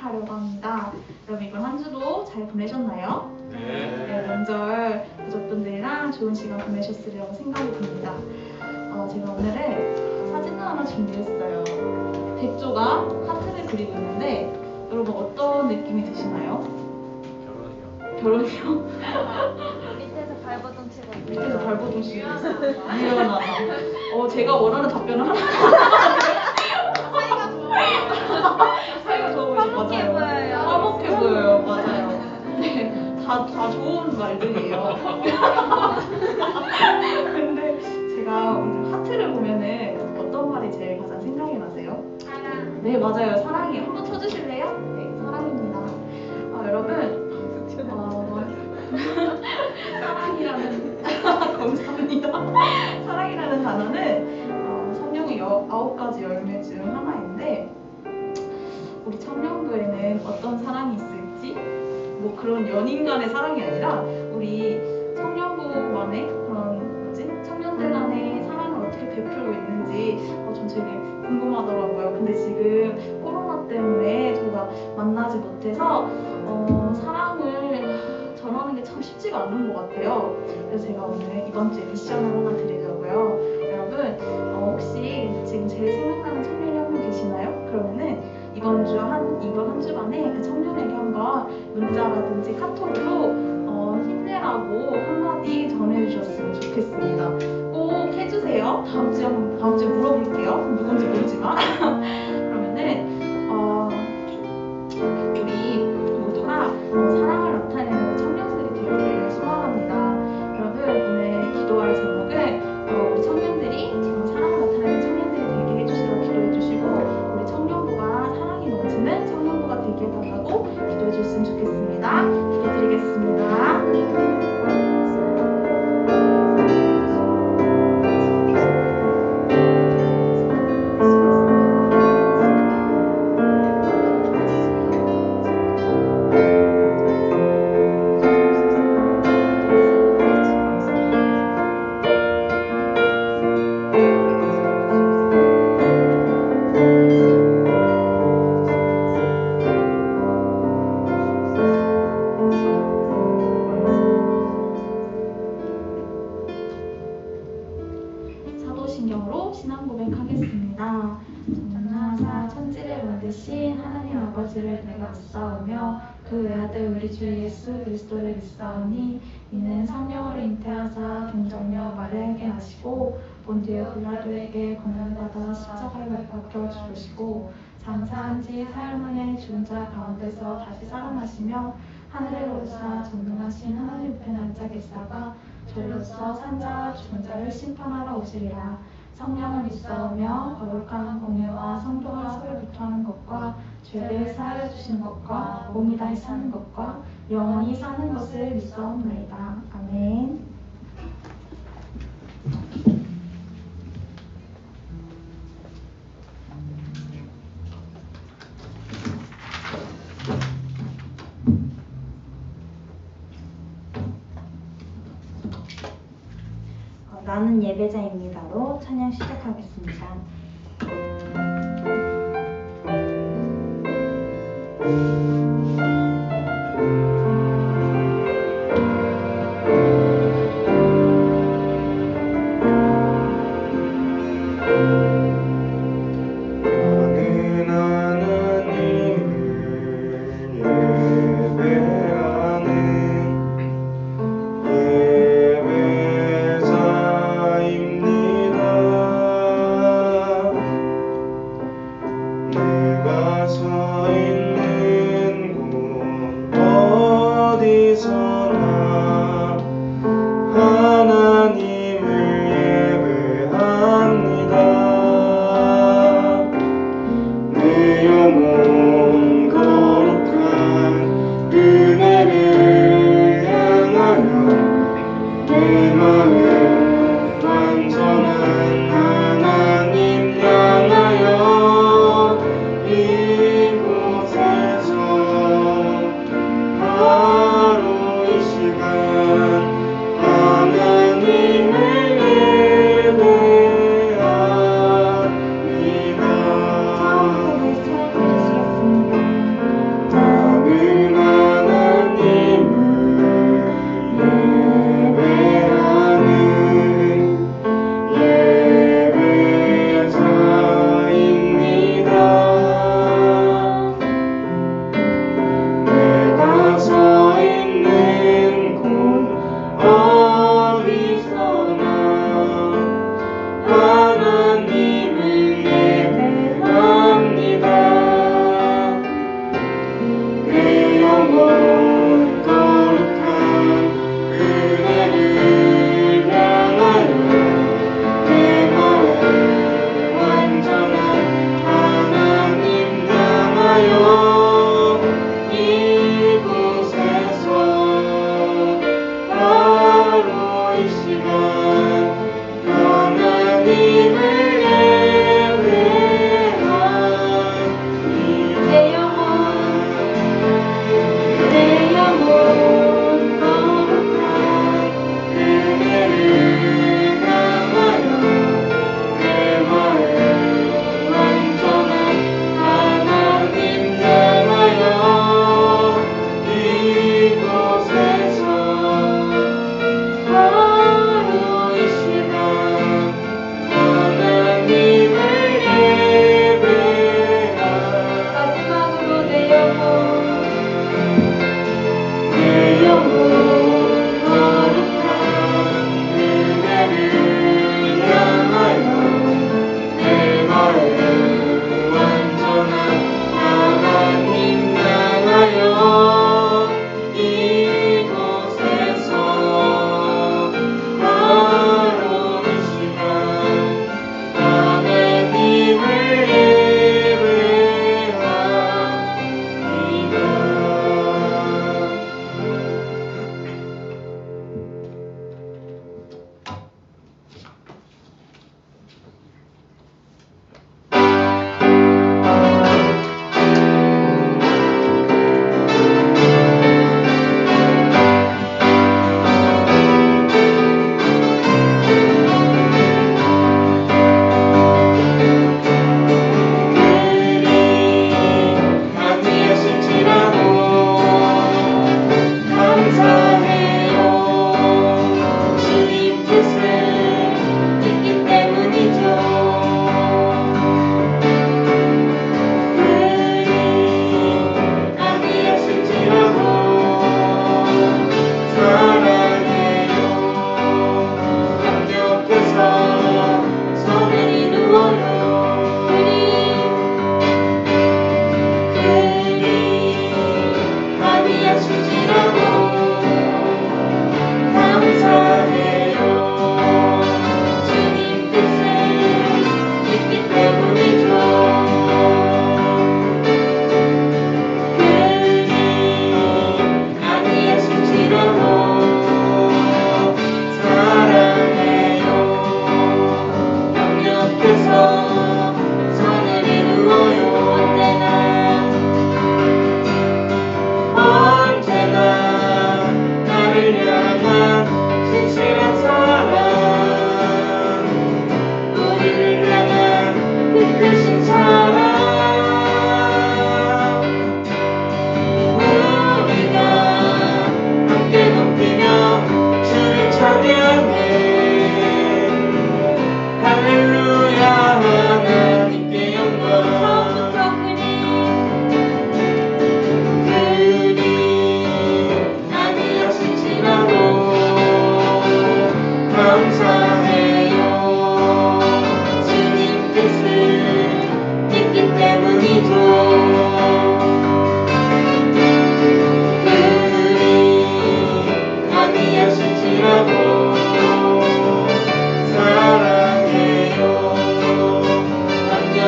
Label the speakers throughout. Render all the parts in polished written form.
Speaker 1: 시작하려고 합니다. 여러분 이번 한 주도 잘 보내셨나요?
Speaker 2: 네.
Speaker 1: 명절 가족분들이랑 좋은 시간 보내셨으리라고 생각이 듭니다. 제가 오늘은 사진을 하나 준비했어요. 백조가 하트를 그리고 있는데 여러분 어떤 느낌이 드시나요? 결혼이요?
Speaker 3: 밑에서 발버둥 치고 있는
Speaker 1: 밑에서 발버둥 치고 있어요. 미안하다. 제가 원하는 답변을 하나 사이가 좋아 보이죠?
Speaker 3: 화목해 보여요.
Speaker 1: 화목해 보여요. 맞아요. 네, 다 좋은 말들이에요. 근데 제가 오늘 하트를 보면은 어떤 말이 제일 가장 생각이 나세요?
Speaker 3: 사랑.
Speaker 1: 네, 맞아요. 사랑이에요. 한번 쳐주실래요? 네, 사랑입니다. 여러분, 사랑이라는 감사합니다. 사랑이라는 단어는 성령의 9가지 열매 중 하나인데 우리 청년부에는 어떤 사랑이 있을지 뭐 그런 연인 간의 사랑이 아니라 우리 청년부만의 그런 청년들 간의 사랑을 어떻게 베풀고 있는지 전 되게 궁금하더라고요. 근데 지금 코로나 때문에 저희가 만나지 못해서 사랑을 전하는 게 참 쉽지가 않은 것 같아요. 그래서 제가 오늘 이번 주에 미션을 하나 드리려고요. 여러분 혹시 지금 제일 생각나는 청년이 한 분 계시나요? 그러면은 이번 한 주간에 그 청년에게 한번 문자라든지 카톡으로 힘내라고 한마디 전해주셨으면 좋겠습니다. 꼭 해주세요. 다음 주에 물어볼게요. 누군지 모르지만 그러면은 우리 모두가 사랑을 나타내는 청년들이 되기를 소망합니다. 여러분 오늘 기도할 제목은 우리 청년들이 사랑을 나타내는 청년들이 되게 해주시라고 기도해주시고 우리 청년부가 사랑이 넘치는 청년부가 되게 해달라고 기도해주셨으면 좋겠습니다. 기도드리겠습니다. 사도신경으로 신앙 고백하겠습니다. 전능하사 천지를 만드신 하나님 아버지를 내가 믿사오며 그 외아들 우리 주 예수 그리스도를 믿사오니 이는 성령으로 잉태하사 동정녀 마리아에게 나시고 본디오 빌라도에게 고난받아 십자가에 못 박혀 죽으시고 장사한 지 사흘 만에 죽은 자 가운데서 다시 살아나시며 하늘에 오르사 전능하신 하나님 우편에 앉아 계시다가 저희로서 산자와 죽은 자를 심판하러 오시리라. 성령을 믿사오며 거룩한 공예와 성도가 서로 교통하는 것과 죄를 사하여 주시는 것과 몸이 다시 사는 것과 영원히 사는 것을 믿사옵나이다. 아멘.
Speaker 4: 나는 예배자입니다로 찬양 시작하겠습니다.
Speaker 5: 예배자입니다.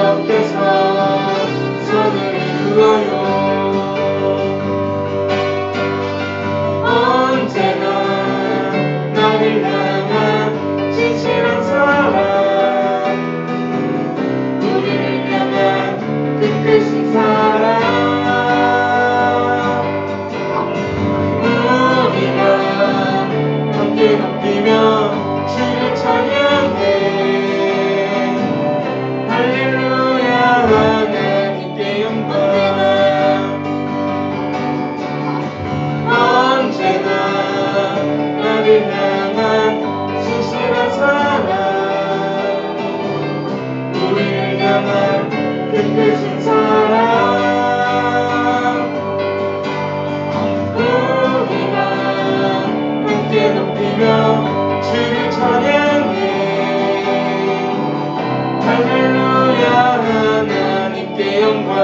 Speaker 2: 주님께서 손을 이루어요. 언제나 나를 향한 진실한 사랑, 우리를 향한 끝끝인 사랑. 우리가 함께 높이며 주를 찬양해. 할렐루야 하나님께 영광. 언제나 나를 향한 진실한 사랑, 우리를 향한 끝끝인 사랑. 우리가 함께 높이며 주를 찬양해. 할렐루야 하나님께 영광.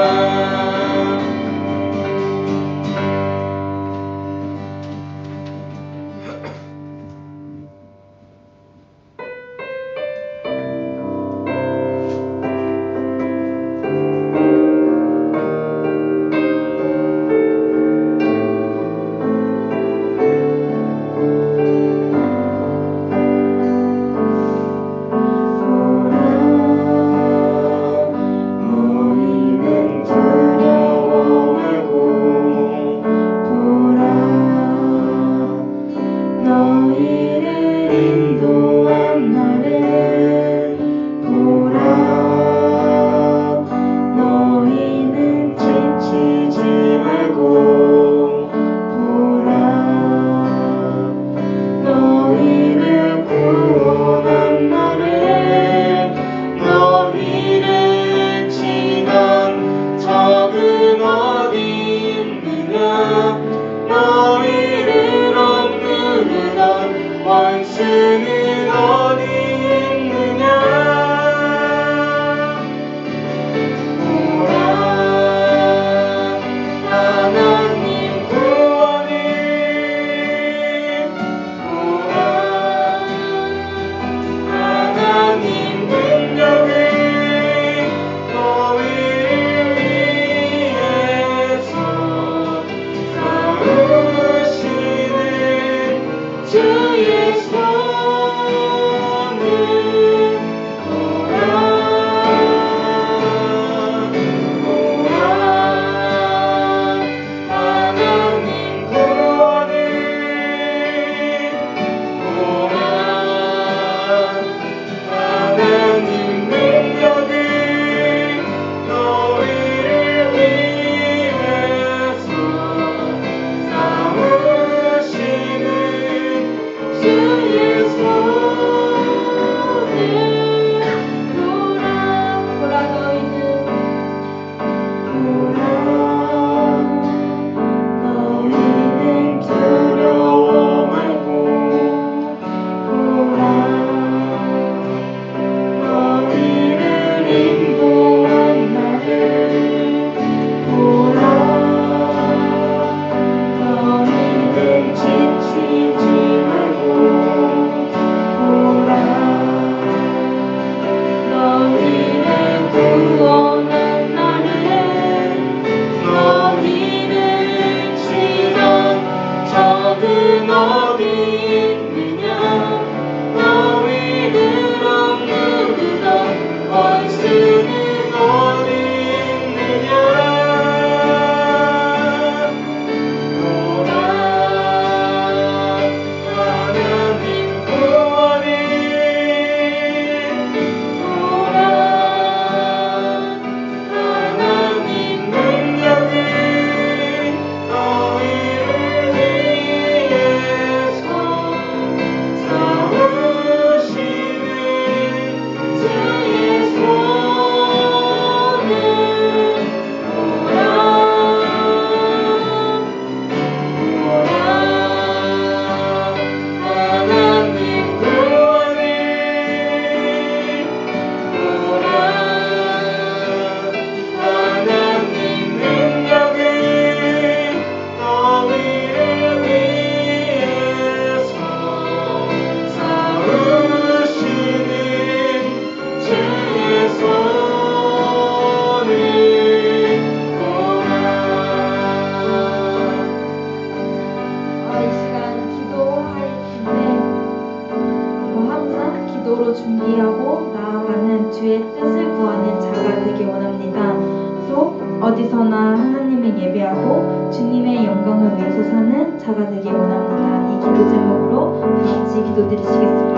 Speaker 4: 어디서나 하나님을 예배하고 주님의 영광을 위해서 사는 자가 되길 원합니다. 이 기도 제목으로 다 같이 기도드리시겠습니다.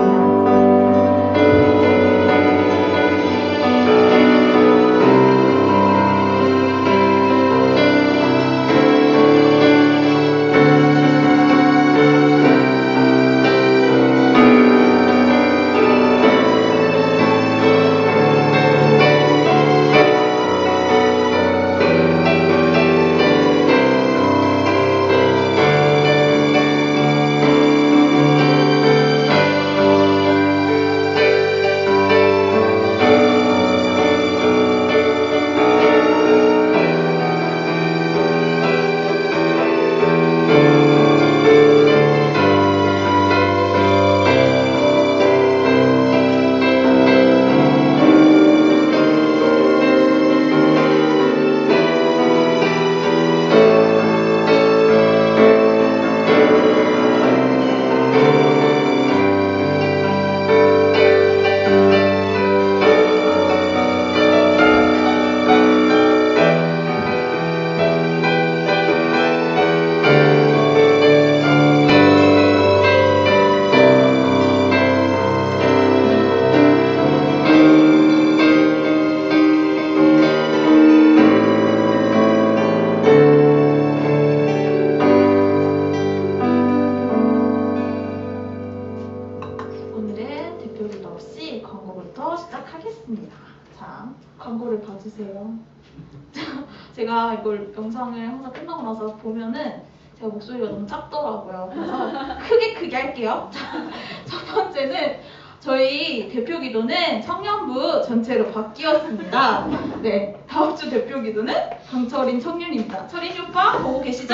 Speaker 1: 오늘은 대표기도 없이 광고부터 시작하겠습니다. 자, 광고를 봐주세요. 제가 이걸 영상을 항상 끝나고 나서 보면은 제가 목소리가 너무 작더라고요. 그래서 크게 할게요. 첫 번째는 저희 대표 기도는 청년부 전체로 바뀌었습니다. 네, 다음 주 대표 기도는 강철인 청년입니다. 철인 오빠 보고 계시죠?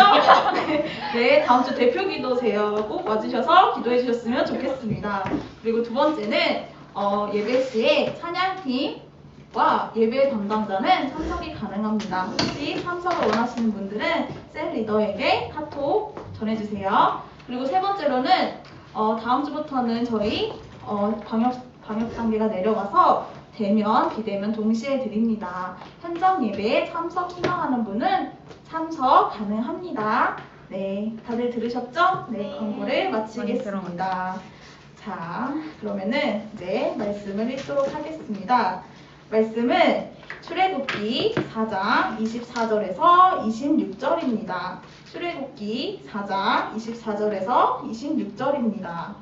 Speaker 1: 네, 다음 주 대표 기도세요. 꼭 와주셔서 기도해 주셨으면 좋겠습니다. 그리고 두 번째는 예배 시에 찬양팀과 예배 담당자는 참석이 가능합니다. 혹시 참석을 원하시는 분들은 셀 리더에게 카톡 전해주세요. 그리고 세 번째로는 다음 주부터는 저희 방역 단계가 내려가서 대면, 비대면 동시에 드립니다. 현장 예배에 참석 희망하는 분은 참석 가능합니다. 네, 다들 들으셨죠? 네, 광고를 마치겠습니다. 자, 그러면은 이제 말씀을 읽도록 하겠습니다. 말씀은 출애굽기 4장 24절에서 26절입니다. 출애굽기 4장 24절에서 26절입니다.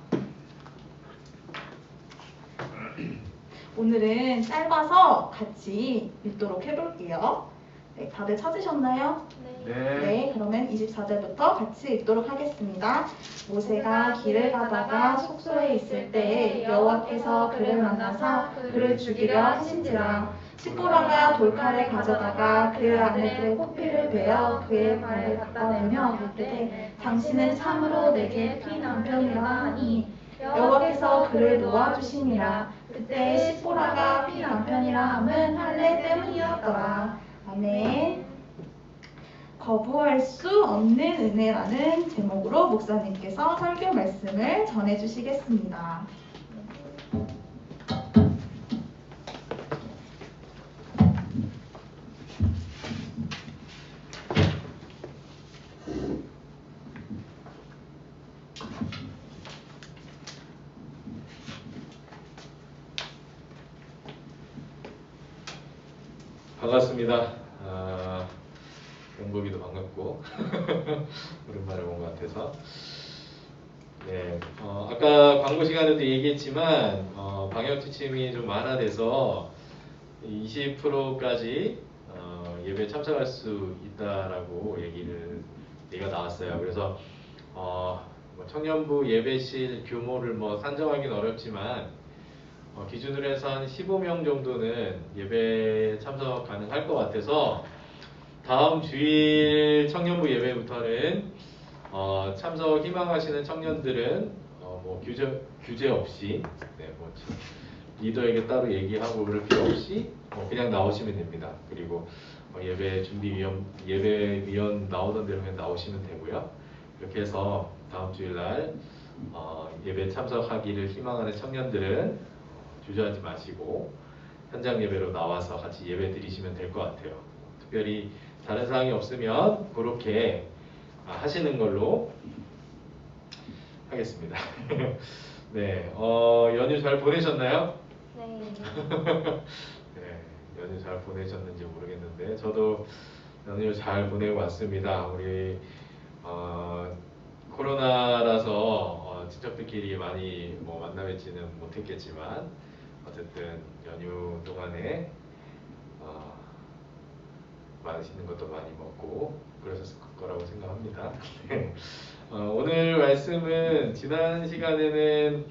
Speaker 1: 오늘은 짧아서 같이 읽도록 해볼게요. 네, 다들 찾으셨나요? 네, 그러면 24절부터 같이 읽도록 하겠습니다. 모세가 길을 가다가 숙소에 있을 때에 여호와께서 그를 만나사 그를 죽이려 하신지라. 시보라가 돌칼을 가져다가 그 아내들의 코피를 베어 그의 발을 닦아내며 이르되 당신은 참으로 내게 피 남편이라 하니 여호와께서 그를 놓아주시니라. 그때 시보라가 피 남편이라 함은 할례 때문이었더라. 아멘. 거부할 수 없는 은혜라는 제목으로 목사님께서 설교 말씀을 전해주시겠습니다.
Speaker 2: 반갑습니다. 영복이도 반갑고 오랜만에 본 것 같아서. 네, 아까 광고 시간에도 얘기했지만 방역 지침이 좀 완화돼서 20%까지 예배 참석할 수 있다라고 얘기가 나왔어요. 그래서 뭐 청년부 예배실 규모를 뭐 산정하기는 어렵지만 기준으로 해서 한 15명 정도는 예배 참석 가능할 것 같아서 다음 주일 청년부 예배부터는 참석 희망하시는 청년들은 뭐 규제 없이 뭐 리더에게 따로 얘기하고 그럴 필요 없이 그냥 나오시면 됩니다. 그리고 예배위원 나오던 대로 그냥 나오시면 되고요. 이렇게 해서 다음 주일날 예배 참석하기를 희망하는 청년들은 주저하지 마시고 현장 예배로 나와서 같이 예배 드리시면 될 것 같아요. 특별히 다른 사항이 없으면 그렇게 하시는 걸로 하겠습니다. 네, 연휴 잘 보내셨나요?
Speaker 3: 네.
Speaker 2: 네, 연휴 잘 보내셨는지 모르겠는데 저도 연휴 잘 보내고 왔습니다. 우리 코로나라서 친척들끼리 많이 뭐 만나 뵙지는 못했겠지만 어쨌든 연휴 동안에 맛있는 것도 많이 먹고 그러셨을 거라고 생각합니다. 오늘 말씀은 지난 시간에는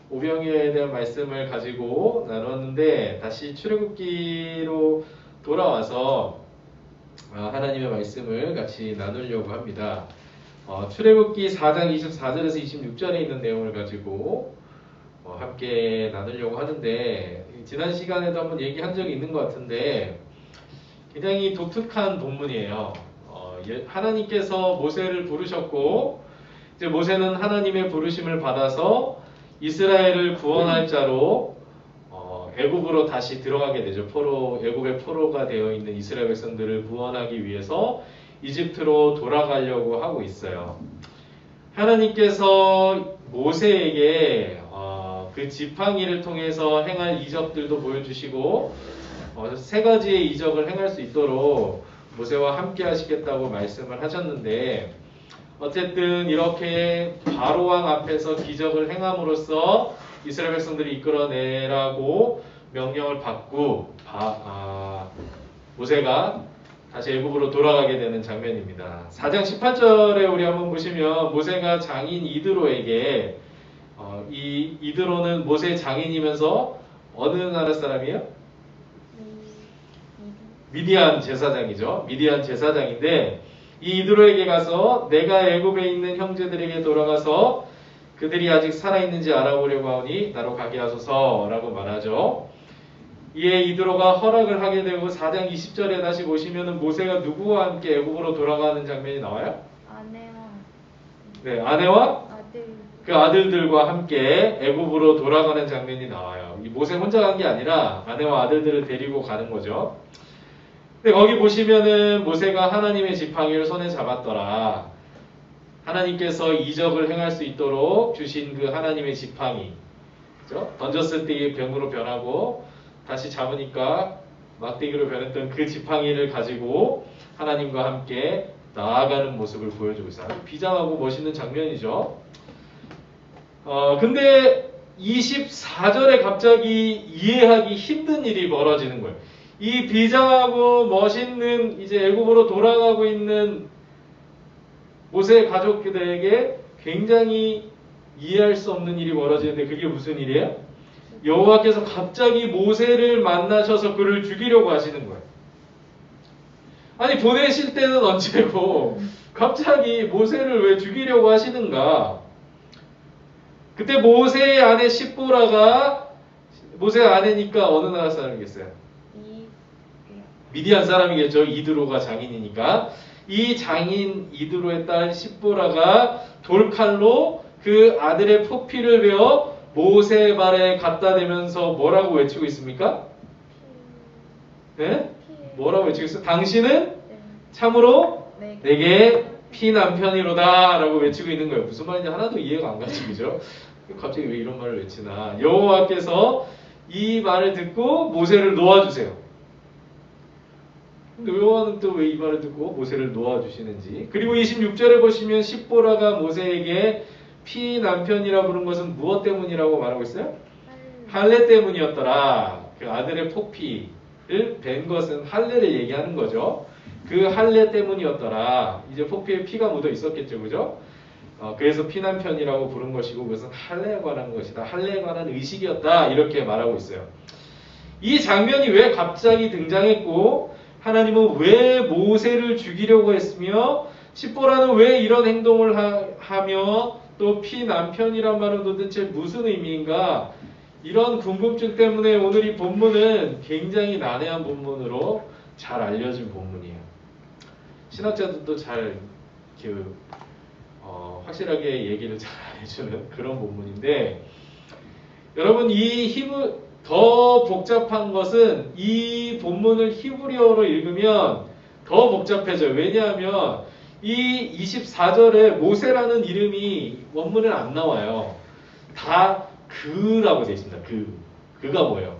Speaker 2: 오병이어에 대한 말씀을 가지고 나눴는데 다시 출애굽기로 돌아와서 하나님의 말씀을 같이 나누려고 합니다. 출애굽기 4장 24절에서 26절에 있는 내용을 가지고 함께 나누려고 하는데 지난 시간에도 한번 얘기한 적이 있는 것 같은데 굉장히 독특한 본문이에요. 하나님께서 모세를 부르셨고 이제 모세는 하나님의 부르심을 받아서 이스라엘을 구원할 자로 애굽으로 다시 들어가게 되죠. 애굽의 포로가 되어 있는 이스라엘 백성들을 구원하기 위해서 이집트로 돌아가려고 하고 있어요. 하나님께서 모세에게 그 지팡이를 통해서 행할 이적들도 보여주시고 세 가지의 이적을 행할 수 있도록 모세와 함께 하시겠다고 말씀을 하셨는데 어쨌든 이렇게 바로왕 앞에서 기적을 행함으로써 이스라엘 백성들이 이끌어내라고 명령을 받고 모세가 다시 애굽으로 돌아가게 되는 장면입니다. 4장 18절에 우리 한번 보시면 모세가 장인 이드로에게 이 이드로는 모세의 장인이면서 어느 나라 사람이에요? 미디안 제사장이죠. 미디안 제사장인데 이 이드로에게 가서 내가 애굽에 있는 형제들에게 돌아가서 그들이 아직 살아있는지 알아보려고 하오니 나로 가게 하소서라고 말하죠. 이에 이드로가 허락을 하게 되고 4장 20절에 다시 보시면 모세가 누구와 함께 애굽으로 돌아가는 장면이 나와요?
Speaker 3: 아내와
Speaker 2: 네, 아내와
Speaker 3: 아들.
Speaker 2: 그 아들들과 함께 애굽으로 돌아가는 장면이 나와요. 이 모세 혼자 간 게 아니라 아내와 아들들을 데리고 가는 거죠. 근데 거기 보시면은 모세가 하나님의 지팡이를 손에 잡았더라. 하나님께서 이적을 행할 수 있도록 주신 그 하나님의 지팡이, 그죠? 던졌을 때 병으로 변하고 다시 잡으니까 막대기로 변했던 그 지팡이를 가지고 하나님과 함께 나아가는 모습을 보여주고 있어요. 아주 비장하고 멋있는 장면이죠. 근데 24절에 갑자기 이해하기 힘든 일이 벌어지는 거예요. 이 비장하고 멋있는 이제 애굽으로 돌아가고 있는 모세의 가족들에게 굉장히 이해할 수 없는 일이 벌어지는데 그게 무슨 일이에요? 여호와께서 갑자기 모세를 만나셔서 그를 죽이려고 하시는 거예요. 아니 보내실 때는 언제고 갑자기 모세를 왜 죽이려고 하시는가? 그때 모세의 아내 십보라가 모세의 아내니까 어느 나라 사람이겠어요? 미디안 사람이겠죠. 이드로가 장인이니까. 이 장인 이드로의 딸 십보라가 돌칼로 그 아들의 포피를 베어 모세의 발에 갖다 대면서 뭐라고 외치고 있습니까? 네? 뭐라고 외치고 있어요? 당신은 참으로 내게 피 남편이로다 라고 외치고 있는 거예요. 무슨 말인지 하나도 이해가 안 가죠. 그죠? 갑자기 왜 이런 말을 외치나. 여호와께서 이 말을 듣고 모세를 놓아주세요. 근데 여호와는 또 왜 이 말을 듣고 모세를 놓아주시는지. 그리고 26절에 보시면 십보라가 모세에게 피 남편이라 부른 것은 무엇 때문이라고 말하고 있어요? 할례 때문이었더라. 그 아들의 포피를 벤 것은 할례를 얘기하는 거죠. 그 할례 때문이었더라. 이제 포피에 피가 묻어 있었겠죠. 그죠? 그래서 피 남편이라고 부른 것이고 그것은 할례에 관한 것이다. 할례에 관한 의식이었다. 이렇게 말하고 있어요. 이 장면이 왜 갑자기 등장했고 하나님은 왜 모세를 죽이려고 했으며 십보라는 왜 이런 행동을 하며 또 피 남편이란 말은 도대체 무슨 의미인가? 이런 궁금증 때문에 오늘 이 본문은 굉장히 난해한 본문으로 잘 알려진 본문이에요. 신학자들도 잘 확실하게 얘기를 잘 안 해주는 그런 본문인데 여러분 이 더 복잡한 것은 이 본문을 히브리어로 읽으면 더 더 복잡해져요. 왜냐하면 이 24절에 모세라는 이름이 원문에 안 나와요. 다 그라고 되어 있습니다. 그가 뭐예요?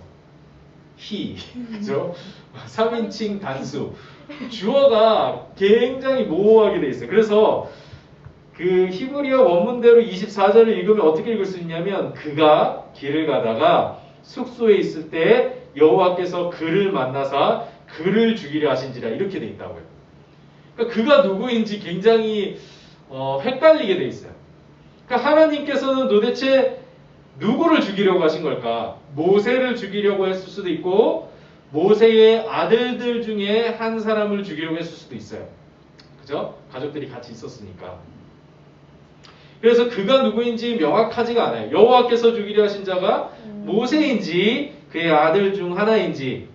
Speaker 2: he. 그죠? 3인칭 단수. 주어가 굉장히 모호하게 되어 있어요. 그래서 그 히브리어 원문대로 24절을 읽으면 어떻게 읽을 수 있냐면 그가 길을 가다가 숙소에 있을 때 여호와께서 그를 만나사 그를 죽이려 하신지라 이렇게 돼 있다고요. 그러니까 그가 누구인지 굉장히 헷갈리게 돼 있어요. 그러니까 하나님께서는 도대체 누구를 죽이려고 하신 걸까? 모세를 죽이려고 했을 수도 있고 모세의 아들들 중에 한 사람을 죽이려고 했을 수도 있어요. 그죠? 가족들이 같이 있었으니까. 그래서 그가 누구인지 명확하지가 않아요. 여호와께서 죽이려 하신 자가 모세인지 그의 아들 중 하나인지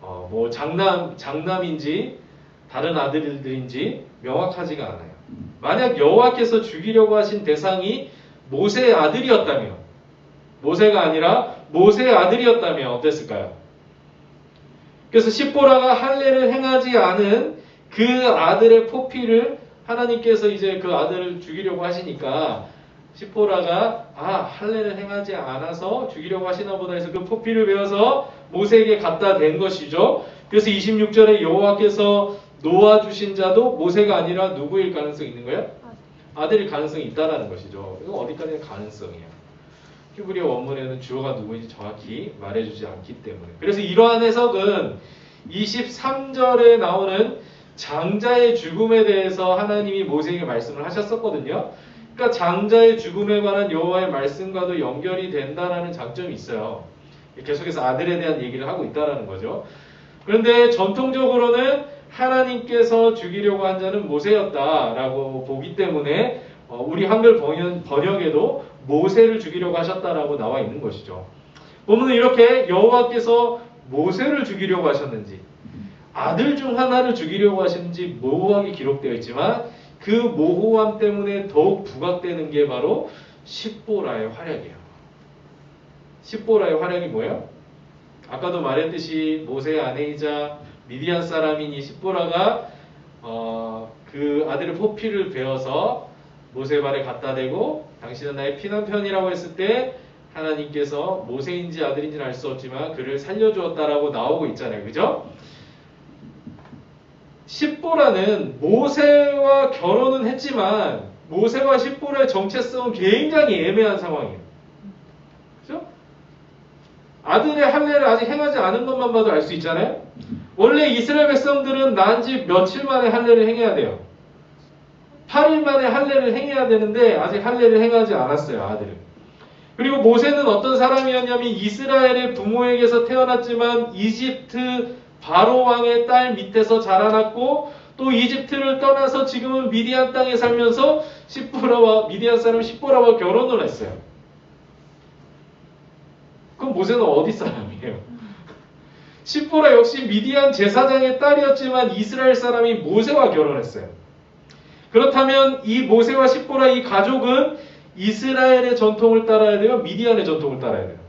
Speaker 2: 뭐 장남인지 다른 아들들인지 명확하지가 않아요. 만약 여호와께서 죽이려고 하신 대상이 모세의 아들이었다면 모세가 아니라 모세의 아들이었다면 어땠을까요? 그래서 십보라가 할례를 행하지 않은 그 아들의 포피를 하나님께서 이제 그 아들을 죽이려고 하시니까 십보라가 할례를 행하지 않아서 죽이려고 하시나 보다 해서 그 포피를 베어서 모세에게 갖다 댄 것이죠. 그래서 26절에 여호와께서 놓아주신 자도 모세가 아니라 누구일 가능성이 있는 거예요? 아들일 가능성이 있다라는 것이죠. 이거 어디까지나 가능성이에요. 히브리어 원문에는 주어가 누구인지 정확히 말해주지 않기 때문에. 그래서 이러한 해석은 23절에 나오는 장자의 죽음에 대해서 하나님이 모세에게 말씀을 하셨었거든요. 그러니까 장자의 죽음에 관한 여호와의 말씀과도 연결이 된다라는 장점이 있어요. 계속해서 아들에 대한 얘기를 하고 있다라는 거죠. 그런데 전통적으로는 하나님께서 죽이려고 한 자는 모세였다라고 보기 때문에 우리 한글 번역에도 모세를 죽이려고 하셨다라고 나와 있는 것이죠. 보면 이렇게 여호와께서 모세를 죽이려고 하셨는지 아들 중 하나를 죽이려고 하시는지 모호하게 기록되어 있지만 그 모호함 때문에 더욱 부각되는 게 바로 십보라의 활약이에요. 십보라의 활약이 뭐예요? 아까도 말했듯이 모세의 아내이자 미디안 사람인 이 십보라가 그 아들의 포피를 베어서 모세 발에 갖다 대고 당신은 나의 피난편이라고 했을 때 하나님께서 모세인지 아들인지는 알 수 없지만 그를 살려주었다라고 나오고 있잖아요. 그죠? 십보라는 모세와 결혼은 했지만 모세와 십보라의 정체성은 굉장히 애매한 상황이에요. 그죠? 아들의 할례를 아직 행하지 않은 것만 봐도 알 수 있잖아요. 원래 이스라엘 백성들은 난 지 며칠 만에 할례를 행해야 돼요. 8일 만에 할례를 행해야 되는데 아직 할례를 행하지 않았어요. 아들은. 그리고 모세는 어떤 사람이었냐면 이스라엘의 부모에게서 태어났지만 이집트 바로 왕의 딸 밑에서 자라났고 또 이집트를 떠나서 지금은 미디안 땅에 살면서 미디안 사람 십보라와 결혼을 했어요. 그럼 모세는 어디 사람이에요? 십보라 역시 미디안 제사장의 딸이었지만 이스라엘 사람이 모세와 결혼했어요. 그렇다면 이 모세와 십보라 이 가족은 이스라엘의 전통을 따라야 돼요? 미디안의 전통을 따라야 돼요?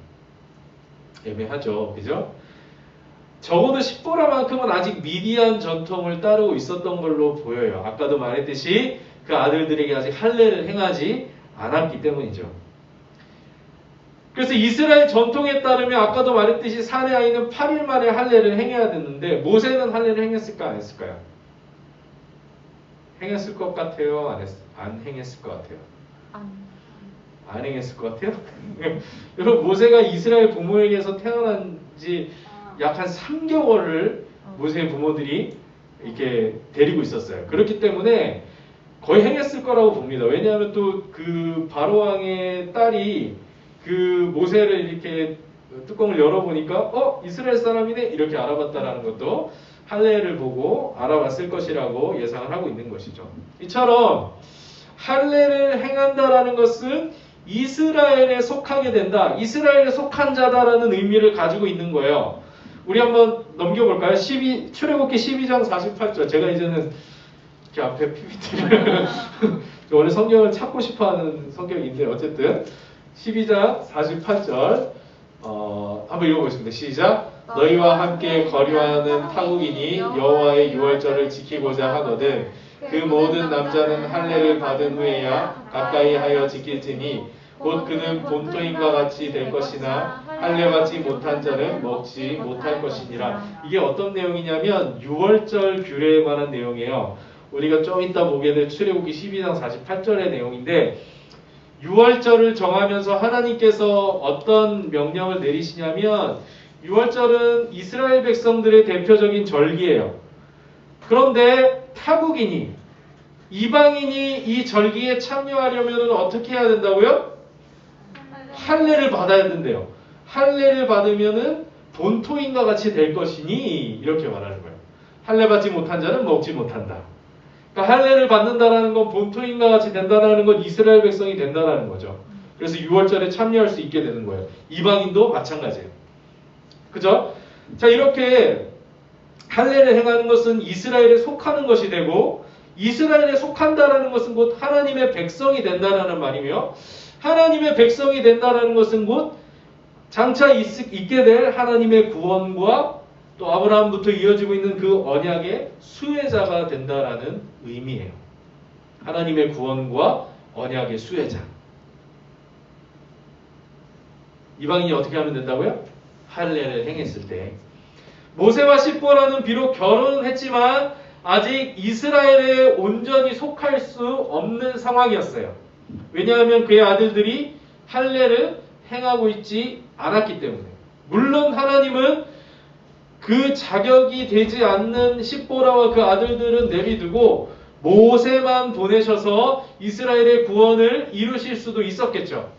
Speaker 2: 애매하죠. 그죠? 적어도 십보라만큼은 아직 미디안 전통을 따르고 있었던 걸로 보여요. 아까도 말했듯이 그 아들들에게 아직 할례를 행하지 않았기 때문이죠. 그래서 이스라엘 전통에 따르면 아까도 말했듯이 사내 아이는 8일 만에 할례를 행해야 됐는데 모세는 할례를 행했을까 안 했을까요? 행했을 것 같아요? 안 행했을 것 같아요? 안 행했을 것 같아요? 여러분 모세가 이스라엘 부모에게서 태어난 지 약 한 3개월을 모세의 부모들이 이렇게 데리고 있었어요. 그렇기 때문에 거의 행했을 거라고 봅니다. 왜냐하면 또 그 바로왕의 딸이 그 모세를 이렇게 뚜껑을 열어보니까 이스라엘 사람이네 이렇게 알아봤다라는 것도 할례를 보고 알아봤을 것이라고 예상을 하고 있는 것이죠. 이처럼 할례를 행한다라는 것은 이스라엘에 속하게 된다. 이스라엘에 속한 자다라는 의미를 가지고 있는 거예요. 우리 한번 넘겨볼까요? 출애굽기 12장 48절. 제가 이제는 이렇게 앞에 PPT를 원래 성경을 찾고 싶어하는 성격인데 어쨌든 12장 48절 한번 읽어보겠습니다. 시작. 너희와 함께 거류하는 타국이니 여호와의 유월절을 지키고자 하거든 그 모든 남자는 할례를 받은 후에야 가까이 하여 지킬지니 곧 그는 본토인과 같이 될 것이나 할례 받지 못한 자는 먹지 못할 것이니라. 이게 어떤 내용이냐면 유월절 규례에 관한 내용이에요. 우리가 좀 이따 보게 될 출애굽기 12장 48절의 내용인데 유월절을 정하면서 하나님께서 어떤 명령을 내리시냐면 유월절은 이스라엘 백성들의 대표적인 절기예요. 그런데 타국인이 이방인이 이 절기에 참여하려면 어떻게 해야 된다고요? 할례를 받아야 된대요. 할례를 받으면은 본토인과 같이 될 것이니 이렇게 말하는 거예요. 할례 받지 못한 자는 먹지 못한다. 그러니까 할례를 받는다라는 건 본토인과 같이 된다라는 건 이스라엘 백성이 된다라는 거죠. 그래서 유월절에 참여할 수 있게 되는 거예요. 이방인도 마찬가지예요. 그죠? 자, 이렇게 할례를 행하는 것은 이스라엘에 속하는 것이 되고 이스라엘에 속한다라는 것은 곧 하나님의 백성이 된다라는 말이며 하나님의 백성이 된다라는 것은 곧 장차 있게 될 하나님의 구원과 또 아브라함부터 이어지고 있는 그 언약의 수혜자가 된다라는 의미예요. 하나님의 구원과 언약의 수혜자. 이방인이 어떻게 하면 된다고요? 할례를 행했을 때. 모세와 십보라는 비록 결혼은 했지만 아직 이스라엘에 온전히 속할 수 없는 상황이었어요. 왜냐하면 그의 아들들이 할례를 행하고 있지 않았기 때문에. 물론 하나님은 그 자격이 되지 않는 십보라와 그 아들들은 내비두고 모세만 보내셔서 이스라엘의 구원을 이루실 수도 있었겠죠.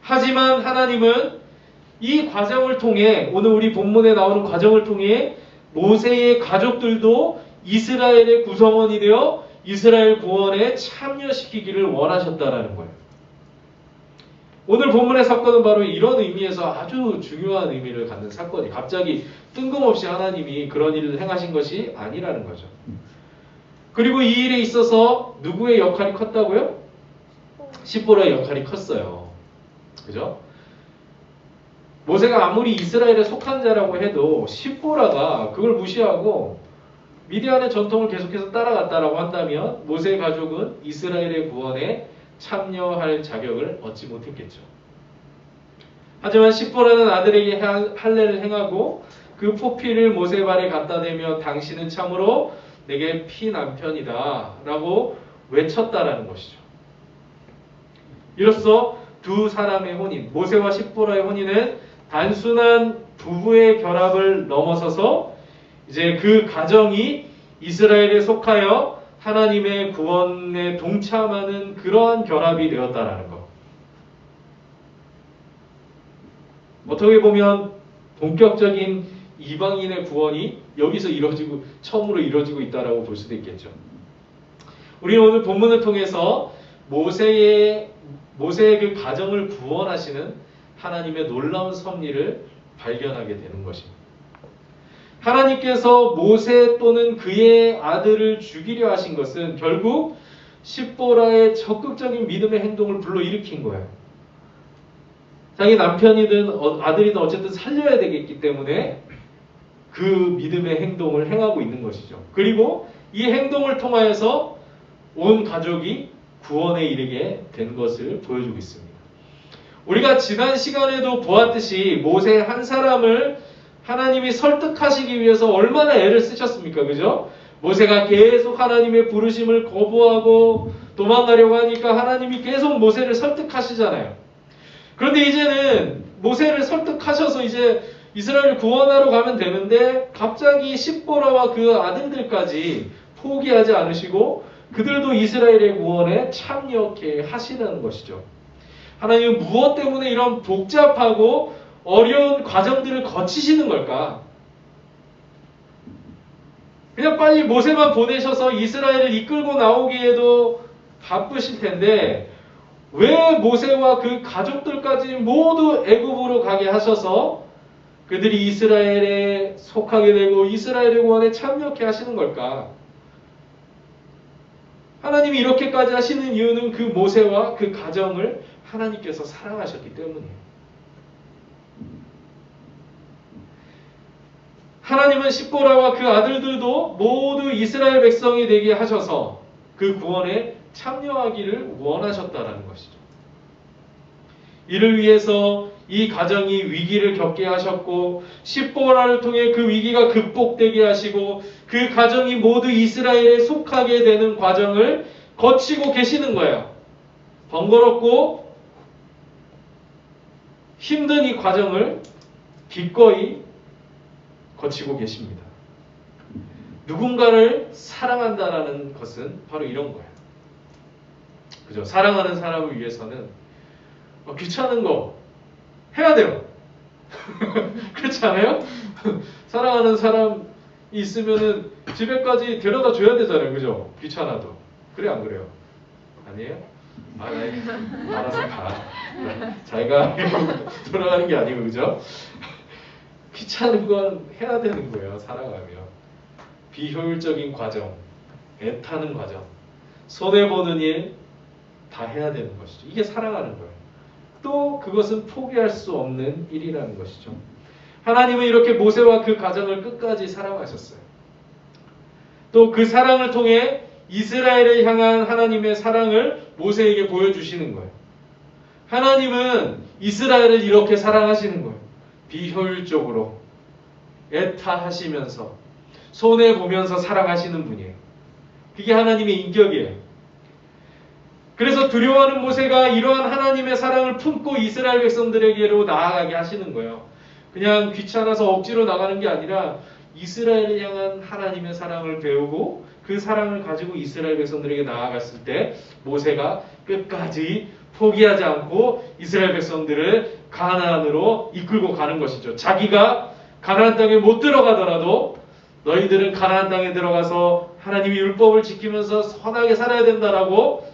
Speaker 2: 하지만 하나님은 이 과정을 통해 오늘 우리 본문에 나오는 과정을 통해 모세의 가족들도 이스라엘의 구성원이 되어 이스라엘 구원에 참여시키기를 원하셨다라는 거예요. 오늘 본문의 사건은 바로 이런 의미에서 아주 중요한 의미를 갖는 사건이 갑자기 뜬금없이 하나님이 그런 일을 행하신 것이 아니라는 거죠. 그리고 이 일에 있어서 누구의 역할이 컸다고요? 십보라의 역할이 컸어요. 그죠? 모세가 아무리 이스라엘에 속한 자라고 해도 십보라가 그걸 무시하고 미디안의 전통을 계속해서 따라갔다라고 한다면 모세의 가족은 이스라엘의 구원에 참여할 자격을 얻지 못했겠죠. 하지만 십보라는 아들에게 할례를 행하고 그 포피를 모세 발에 갖다 대며 당신은 참으로 내게 피남편이다 라고 외쳤다라는 것이죠. 이로써 두 사람의 혼인, 모세와 십보라의 혼인은 단순한 부부의 결합을 넘어서서 이제 그 가정이 이스라엘에 속하여 하나님의 구원에 동참하는 그러한 결합이 되었다라는 것. 어떻게 보면 본격적인 이방인의 구원이 여기서 처음으로 이루어지고 있다라고 볼 수도 있겠죠. 우리는 오늘 본문을 통해서 모세의 그 가정을 구원하시는 하나님의 놀라운 섭리를 발견하게 되는 것입니다. 하나님께서 모세 또는 그의 아들을 죽이려 하신 것은 결국 십보라의 적극적인 믿음의 행동을 불러일으킨 거예요. 자기 남편이든 아들이든 어쨌든 살려야 되겠기 때문에 그 믿음의 행동을 행하고 있는 것이죠. 그리고 이 행동을 통하여서 온 가족이 구원에 이르게 된 것을 보여주고 있습니다. 우리가 지난 시간에도 보았듯이 모세 한 사람을 하나님이 설득하시기 위해서 얼마나 애를 쓰셨습니까? 그죠? 모세가 계속 하나님의 부르심을 거부하고 도망가려고 하니까 하나님이 계속 모세를 설득하시잖아요. 그런데 이제는 모세를 설득하셔서 이제 이스라엘을 구원하러 가면 되는데 갑자기 십보라와 그 아들들까지 포기하지 않으시고 그들도 이스라엘의 구원에 참여케 하시는 것이죠. 하나님은 무엇 때문에 이런 복잡하고 어려운 과정들을 거치시는 걸까? 그냥 빨리 모세만 보내셔서 이스라엘을 이끌고 나오기에도 바쁘실 텐데 왜 모세와 그 가족들까지 모두 애굽으로 가게 하셔서 그들이 이스라엘에 속하게 되고 이스라엘의 구원에 참여케 하시는 걸까? 하나님이 이렇게까지 하시는 이유는 그 모세와 그 가정을 하나님께서 사랑하셨기 때문이에요. 하나님은 십보라와 그 아들들도 모두 이스라엘 백성이 되게 하셔서 그 구원에 참여하기를 원하셨다라는 것이죠. 이를 위해서 이 가정이 위기를 겪게 하셨고 십보라를 통해 그 위기가 극복되게 하시고 그 가정이 모두 이스라엘에 속하게 되는 과정을 거치고 계시는 거예요. 번거롭고 힘든 이 과정을 기꺼이 거치고 계십니다. 누군가를 사랑한다라는 것은 바로 이런 거예요. 그죠? 사랑하는 사람을 위해서는 귀찮은 거 해야 돼요. 그렇지 않아요? 사랑하는 사람이 있으면은 집에까지 데려다 줘야 되잖아요. 그죠? 귀찮아도. 그래 안 그래요? 아니에요? 알아서 가. 자기가 돌아가는 게 아니고 그죠? 귀찮은 건 해야 되는 거예요. 살아가면. 비효율적인 과정, 애타는 과정, 손해보는 일 다 해야 되는 것이죠. 이게 사랑하는 거예요. 또 그것은 포기할 수 없는 일이라는 것이죠. 하나님은 이렇게 모세와 그 가정을 끝까지 사랑하셨어요. 또 그 사랑을 통해 이스라엘을 향한 하나님의 사랑을 모세에게 보여주시는 거예요. 하나님은 이스라엘을 이렇게 사랑하시는 거예요. 비효율적으로 애타하시면서 손해보면서 사랑하시는 분이에요. 그게 하나님의 인격이에요. 그래서 두려워하는 모세가 이러한 하나님의 사랑을 품고 이스라엘 백성들에게로 나아가게 하시는 거예요. 그냥 귀찮아서 억지로 나가는 게 아니라 이스라엘을 향한 하나님의 사랑을 배우고 그 사랑을 가지고 이스라엘 백성들에게 나아갔을 때 모세가 끝까지 포기하지 않고 이스라엘 백성들을 가나안으로 이끌고 가는 것이죠. 자기가 가나안 땅에 못 들어가더라도 너희들은 가나안 땅에 들어가서 하나님의 율법을 지키면서 선하게 살아야 된다라고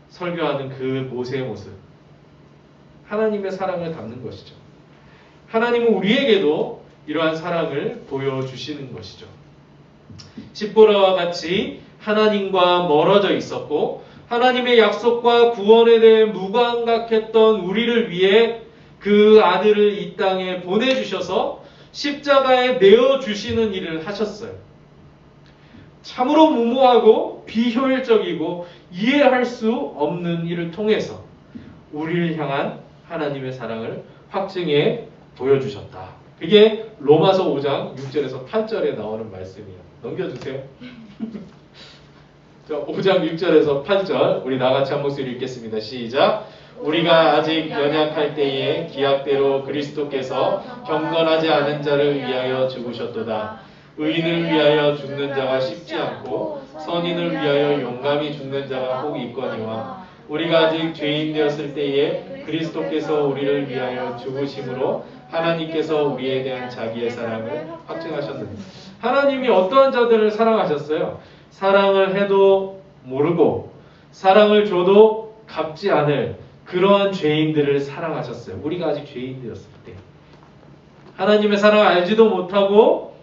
Speaker 2: 설교하는 그 모세의 모습. 하나님의 사랑을 담는 것이죠. 하나님은 우리에게도 이러한 사랑을 보여주시는 것이죠. 십보라와 같이 하나님과 멀어져 있었고 하나님의 약속과 구원에 대해 무감각했던 우리를 위해 그 아들을 이 땅에 보내주셔서 십자가에 내어주시는 일을 하셨어요. 참으로 무모하고 비효율적이고 이해할 수 없는 일을 통해서 우리를 향한 하나님의 사랑을 확증해 보여주셨다. 그게 로마서 5장 6절에서 8절에 나오는 말씀이에요. 넘겨주세요. 자, 5장 6절에서 8절 우리 나같이 한 목소리 읽겠습니다. 시작. 우리가 아직 연약할 때에 기약대로 그리스도께서 경건하지 않은 자를 위하여 죽으셨도다. 의인을 위하여 죽는 자가 쉽지 않고 선인을 위하여 용감히 죽는 자가 혹 있거니와 우리가 아직 죄인 되었을 때에 그리스도께서 우리를 위하여 죽으심으로 하나님께서 우리에 대한 자기의 사랑을 확증하셨느니라. 하나님이 어떠한 자들을 사랑하셨어요? 사랑을 해도 모르고 사랑을 줘도 갚지 않을 그러한 죄인들을 사랑하셨어요. 우리가 아직 죄인되었을 때 하나님의 사랑을 알지도 못하고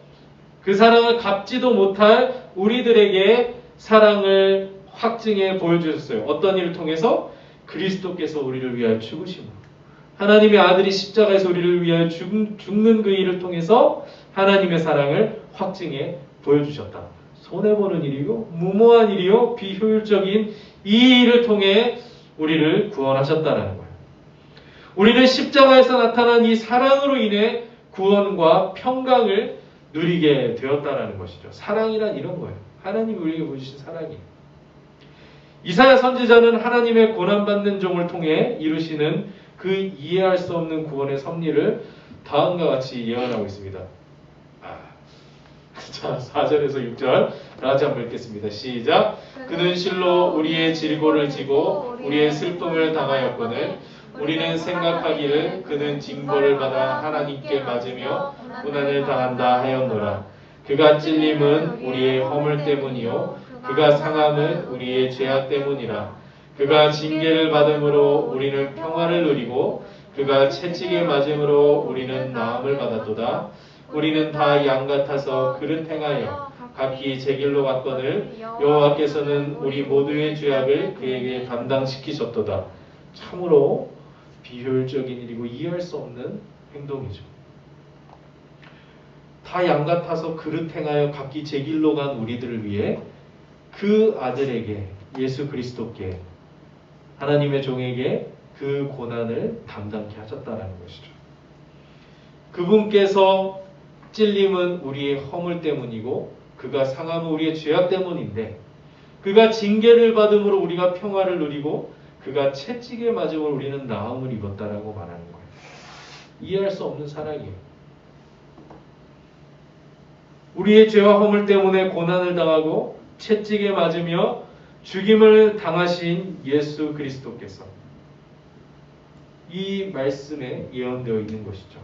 Speaker 2: 그 사랑을 갚지도 못할 우리들에게 사랑을 확증해 보여주셨어요. 어떤 일을 통해서? 그리스도께서 우리를 위하여 죽으심으로. 하나님의 아들이 십자가에서 우리를 위하여 죽는 그 일을 통해서 하나님의 사랑을 확증해 보여주셨다. 손해보는 일이요, 무모한 일이요, 비효율적인 이 일을 통해 우리를 구원하셨다는 거예요. 우리는 십자가에서 나타난 이 사랑으로 인해 구원과 평강을 누리게 되었다라는 것이죠. 사랑이란 이런 거예요. 하나님이 우리에게 보여주신 사랑이에요. 이사야 선지자는 하나님의 고난받는 종을 통해 이루시는 그 이해할 수 없는 구원의 섭리를 다음과 같이 예언하고 있습니다. 자, 4절에서 6절 다 같이 한번 읽겠습니다. 시작. 그는 실로 우리의 질고를 지고 우리의 슬픔을 당하였거늘 우리는 생각하기를 그는 징벌을 받아 하나님께 맞으며 고난을 당한다 하였노라. 그가 찔림은 우리의 허물 때문이요 그가 상함은 우리의 죄악 때문이라. 그가 징계를 받음으로 우리는 평화를 누리고 그가 채찍에 맞음으로 우리는 나음을 받았도다. 우리는 다 양 같아서 그릇 행하여 각기 제 길로 갔거늘 여호와께서는 우리 모두의 죄악을 그에게 담당시키셨도다. 참으로 비효율적인 일이고 이해할 수 없는 행동이죠. 다 양 같아서 그릇 행하여 각기 제 길로 간 우리들을 위해 그 아들에게, 예수 그리스도께, 하나님의 종에게 그 고난을 담당케 하셨다라는 것이죠. 그분께서 찔림은 우리의 허물 때문이고 그가 상함은 우리의 죄악 때문인데, 그가 징계를 받음으로 우리가 평화를 누리고 그가 채찍에 맞음으로 우리는 나음을 입었다라고 말하는 거예요. 이해할 수 없는 사랑이에요. 우리의 죄와 허물 때문에 고난을 당하고 채찍에 맞으며 죽임을 당하신 예수 그리스도께서 이 말씀에 예언되어 있는 것이죠.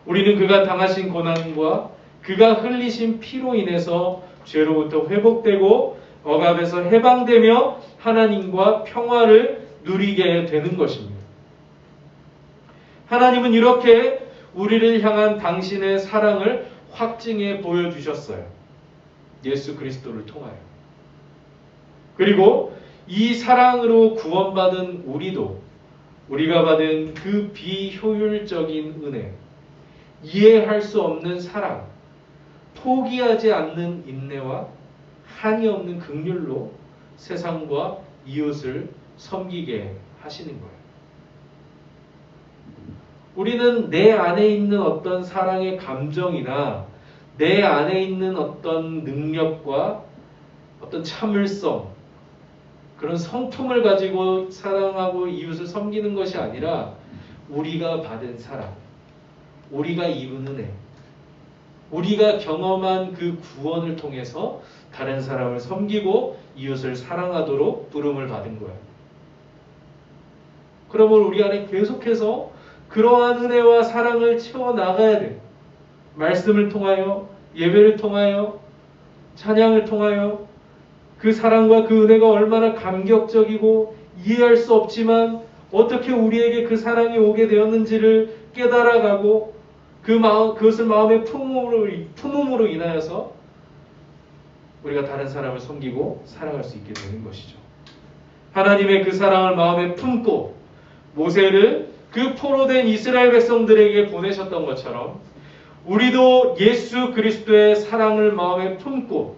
Speaker 2: 우리는 그가 당하신 고난과 그가 흘리신 피로 인해서 죄로부터 회복되고 억압에서 해방되며 하나님과 평화를 누리게 되는 것입니다. 하나님은 이렇게 우리를 향한 당신의 사랑을 확증해 보여주셨어요. 예수 그리스도를 통하여. 그리고 이 사랑으로 구원받은 우리도 우리가 받은 그 비효율적인 은혜, 이해할 수 없는 사랑, 포기하지 않는 인내와 한이 없는 긍휼로 세상과 이웃을 섬기게 하시는 거예요. 우리는 내 안에 있는 어떤 사랑의 감정이나 내 안에 있는 어떤 능력과 어떤 참을성, 그런 성품을 가지고 사랑하고 이웃을 섬기는 것이 아니라 우리가 받은 사랑, 우리가 입은 은혜, 우리가 경험한 그 구원을 통해서 다른 사람을 섬기고 이웃을 사랑하도록 부름을 받은 거예요. 그러면 우리 안에 계속해서 그러한 은혜와 사랑을 채워나가야 돼요. 말씀을 통하여, 예배를 통하여, 찬양을 통하여 그 사랑과 그 은혜가 얼마나 감격적이고 이해할 수 없지만 어떻게 우리에게 그 사랑이 오게 되었는지를 깨달아가고 그것을 마음에 품음으로 인하여서 우리가 다른 사람을 섬기고 사랑할 수 있게 되는 것이죠. 하나님의 그 사랑을 마음에 품고 모세를 그 포로된 이스라엘 백성들에게 보내셨던 것처럼 우리도 예수 그리스도의 사랑을 마음에 품고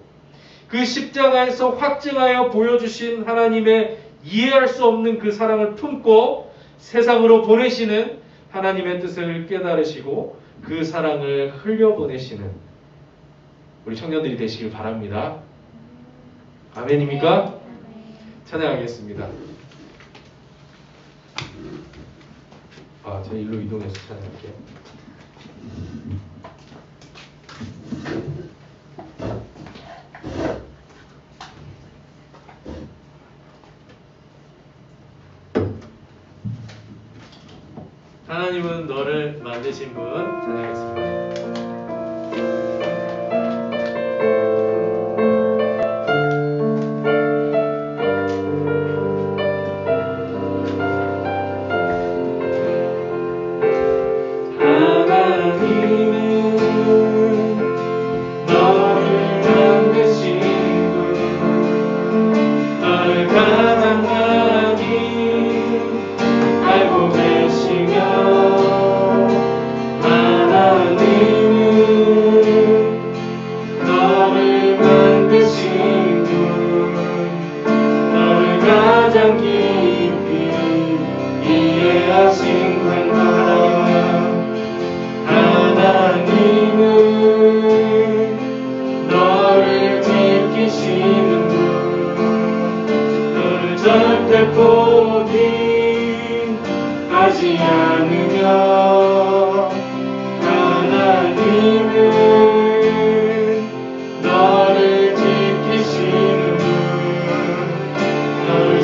Speaker 2: 그 십자가에서 확증하여 보여주신 하나님의 이해할 수 없는 그 사랑을 품고 세상으로 보내시는 하나님의 뜻을 깨달으시고 그 사랑을 흘려보내시는 우리 청년들이 되시길 바랍니다. 아멘입니까? 찬양하겠습니다. 제가 일로 이동해서 찬양할게요. 하나님은 너를 만드신 분 찬양하겠습니다.
Speaker 5: 너를 지키시는 분, 너를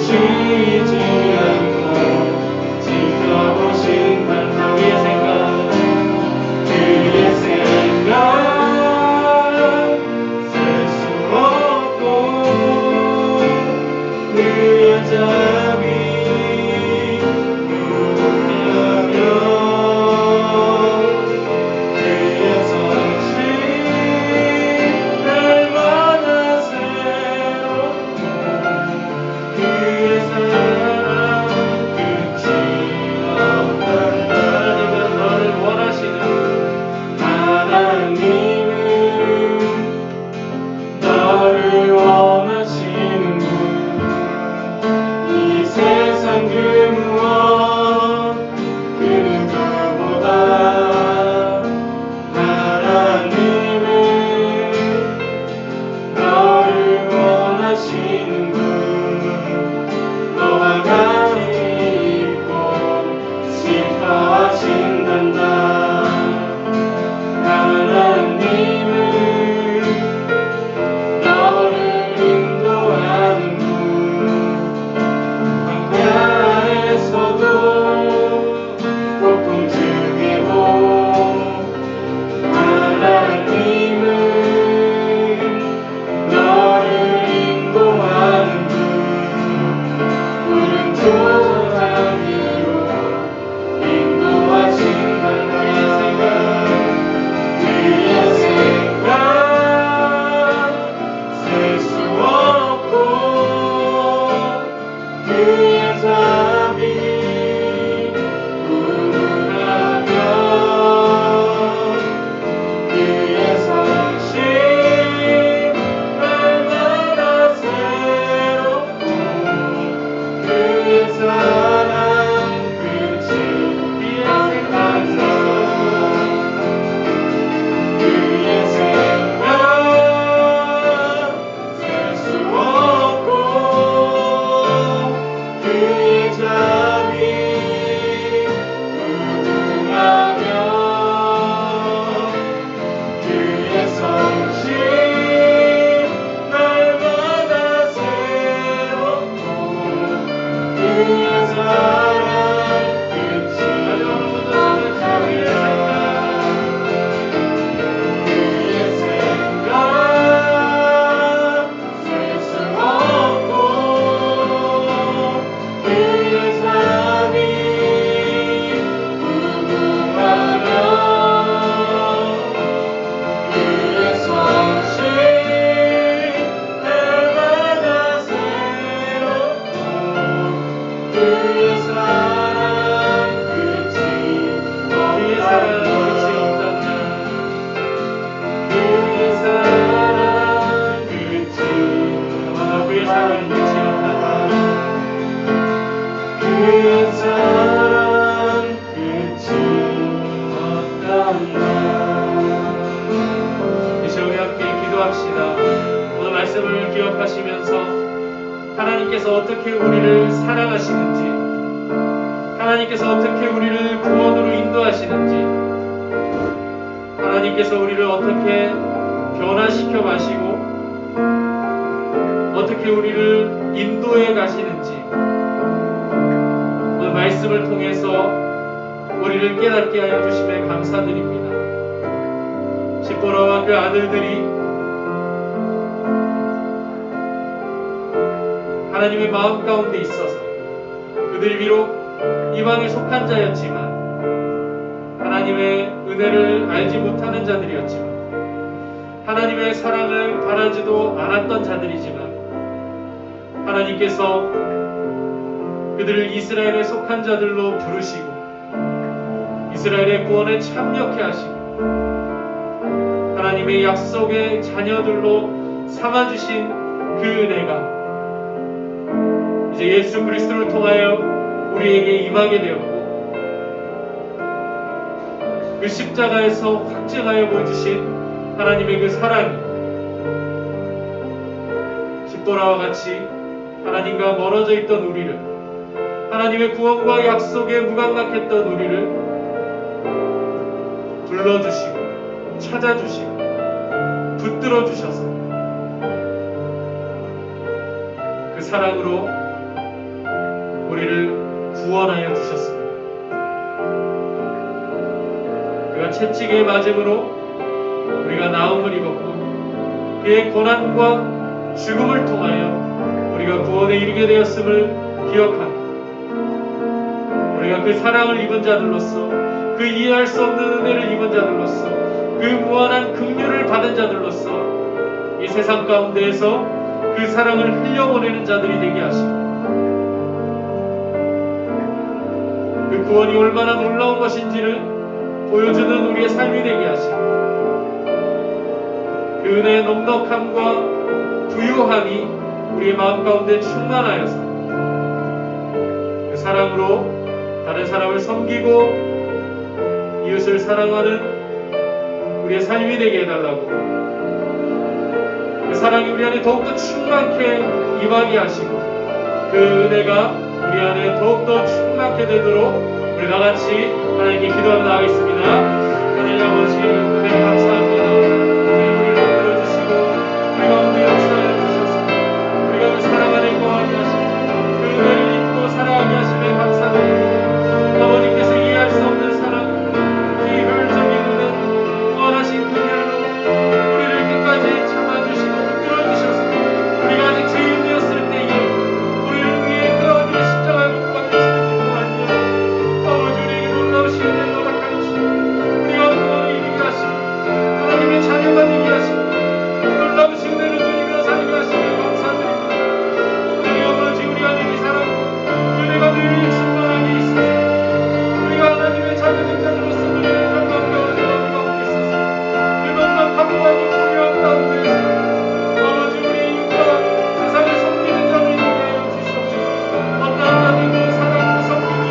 Speaker 5: 인도하시는 분 너와 같이 있고 지켜하신단다. 하나님은 너를 인도하는 분 광야에서도 폭풍 중에도 하나님은 너를 인도하는 분 푸른 초장 위로 인도하신단다. 그의 생각 셀 수 없고 그의 잠이 무궁하며 그의 성실 날마다 새롭고 그의 사랑 끝이 없단다. 그의 생각 셀 수 없고 그의 잠이 무궁하며 그의 성실 날마다 새롭고 그의 사랑 끝이 없단다. 그의 생각 셀 수 없고 그의 삶이 무궁하며 그의 성실 날마다 새롭고 그의 사랑 끝이 없단다. 그의 사랑 끝이 그의 사랑 끝이 없단다. 그의 사랑 끝이 없단다. 이 시간 우리 함께 기도합시다. 오늘 말씀을 기억하시면서 하나님께서 어떻게 우리를 사랑하시는지, 하나님께서 어떻게 우리를 구원으로 인도하시는지, 하나님께서 우리를 어떻게 변화시켜 가시고 어떻게 우리를 인도해 가시는지 오늘 말씀을 통해서 우리를 깨닫게 하여 주심에 감사드립니다. 십보라와 그 아들들이 하나님의 마음 가운데 있어서 그들이 비록 이방에 속한 자였지만 하나님의 은혜를 알지 못하는 자들이었지만 하나님의 사랑을 바라지도 않았던 자들이지만 하나님께서 그들을 이스라엘에 속한 자들로 부르시고 이스라엘의 구원에 참여케 하시고 하나님의 약속의 자녀들로 삼아주신 그 은혜가 이제 예수 그리스도를 통하여 우리에게 임하게 되었고 그 십자가에서 확증하여 보여주신 하나님의 그 사랑이 십보라와 같이 하나님과 멀어져 있던 우리를 하나님의 구원과 약속에 무감각했던 우리를 불러주시고 찾아주시고 붙들어 주셔서 그 사랑으로 우리를 구원하여 주셨습니다. 그가 채찍에 맞음으로 우리가 나음을 입었고 그의 고난과 죽음을 통하여 우리가 구원에 이르게 되었음을 기억하며 우리가 그 사랑을 입은 자들로서 그 이해할 수 없는 은혜를 입은 자들로서 그 무한한 긍휼을 받은 자들로서 이 세상 가운데에서 그 사랑을 흘려보내는 자들이 되게 하시고 그 구원이 얼마나 놀라운 것인지를 보여주는 우리의 삶이 되게 하시고 그 은혜의 넉넉함과 부유함이 우리의 마음 가운데 충만하여서 그 사랑으로 다른 사람을 섬기고 이웃을 사랑하는 우리의 삶이 되게 해달라고 그 사랑이 우리 안에 더욱더 충만케 임하게 하시고 그 은혜가 우리 안에 더욱더 충만케 되도록 우리 다 같이 하나님께 기도하며 나가겠습니다. 하나님 아버지 은혜 감사합니다. 우리를 들어주시고 우리 가운데 역사해 주셔서 우리가 그 사랑 안에 거하게 하시고 그 은혜를 입고 살아가게 하심에 감사드립니다. 아버지께서 이해할 수 없는 사랑 비효율적인 은혜 무한하신 그녀로 우리를 끝까지 참아주시고 끌어주셔서 우리가 아직 죄인이었을 때에 우리를 위해 그 아들의 십자가에 못 박혀 죽으신 동안요 아버지 우리에게 놀라우신 은혜를 허락하여 주시고 우리가 구원을 이루게 하시고 하나님의 자녀가 되게 하시고 놀라우신 은혜를 누리며 살게 하시며 감사드립니다. 하나님 아버지 우리 안에 이 사랑 은혜가 늘 충만하게 있어서 우리가 하나님의 자녀된 자들로서 누리는 평강과 은혜가 가운데 있어서 얼마나 감사하고 풍요한 가운데에서 아버지 우리 육과 세상을 섬기는 자들이 되게 하여 주시옵소서. 어떠한 자들도 사랑으로 섬기며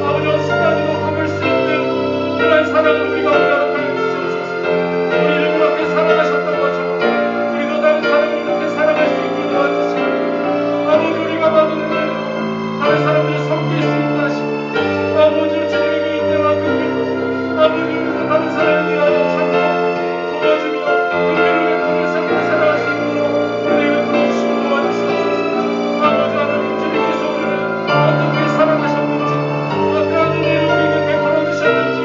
Speaker 5: 아버지 어디까지도 품을 수 있는 그런 사랑을 우리 가운데 허락하여 주시옵소서. 우리를 그렇게 사랑하셨던 것처럼 우리도 다른 사람을 그렇게 사랑할 수 있게 도와주시고 아버지 우리가 받은 은혜로 다른 사람을 섬길 수 있게 하시고 아버지 주님의 그 인내와 긍휼로 아버지 우리도 다른 사람을 위하여 참고 도와주며 긍휼을 베푸는 삶을 살아갈 수 있도록 은혜를 풀어주시고 도와주시옵소서. 아버지 하나님 주님께서 우리를 어떻게 사랑하셨는지 어떠한 은혜를 우리에게 베풀어 주셨는지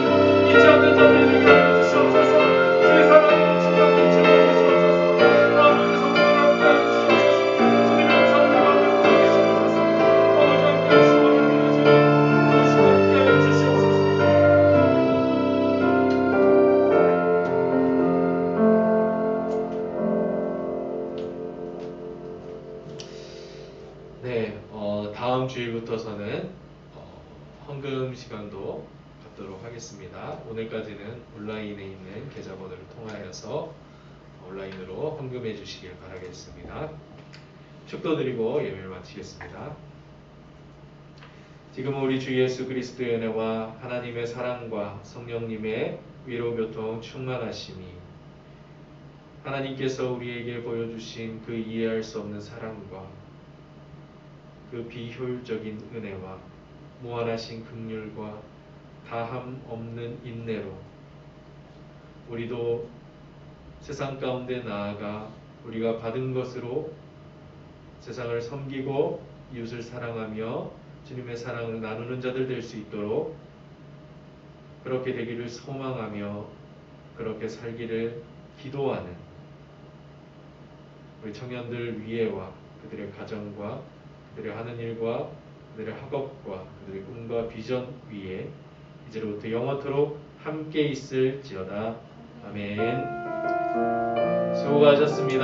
Speaker 5: 잊지 않는 자들이 되게 하여 주시옵소서. 주의 사랑으로 충만히 채워 주시옵소서. 아버지 성령을 함께 하여 주시옵소서. 주님의 은사를 가운데 부어 주시옵소서. 아버지 함께 하시고 주님 함께 하여 주시옵소서.
Speaker 2: 네, 다음 주일부터서는 헌금 시간도 갖도록 하겠습니다. 오늘까지는 온라인에 있는 계좌번호를 통하여서 온라인으로 헌금해 주시길 바라겠습니다. 축도드리고 예배를 마치겠습니다. 지금은 우리 주 예수 그리스도의 은혜와 하나님의 사랑과 성령님의 위로 교통 충만하심이 하나님께서 우리에게 보여주신 그 이해할 수 없는 사랑과 그 비효율적인 은혜와 무한하신 긍휼과 다함 없는 인내로 우리도 세상 가운데 나아가 우리가 받은 것으로 세상을 섬기고 이웃을 사랑하며 주님의 사랑을 나누는 자들 될 수 있도록 그렇게 되기를 소망하며 그렇게 살기를 기도하는 우리 청년들 위에와 그들의 가정과 그들의 하는 일과 그들의 학업과 그들의 꿈과 비전 위에 이제로부터 영원토록 함께 있을지어다. 아멘. 수고하셨습니다.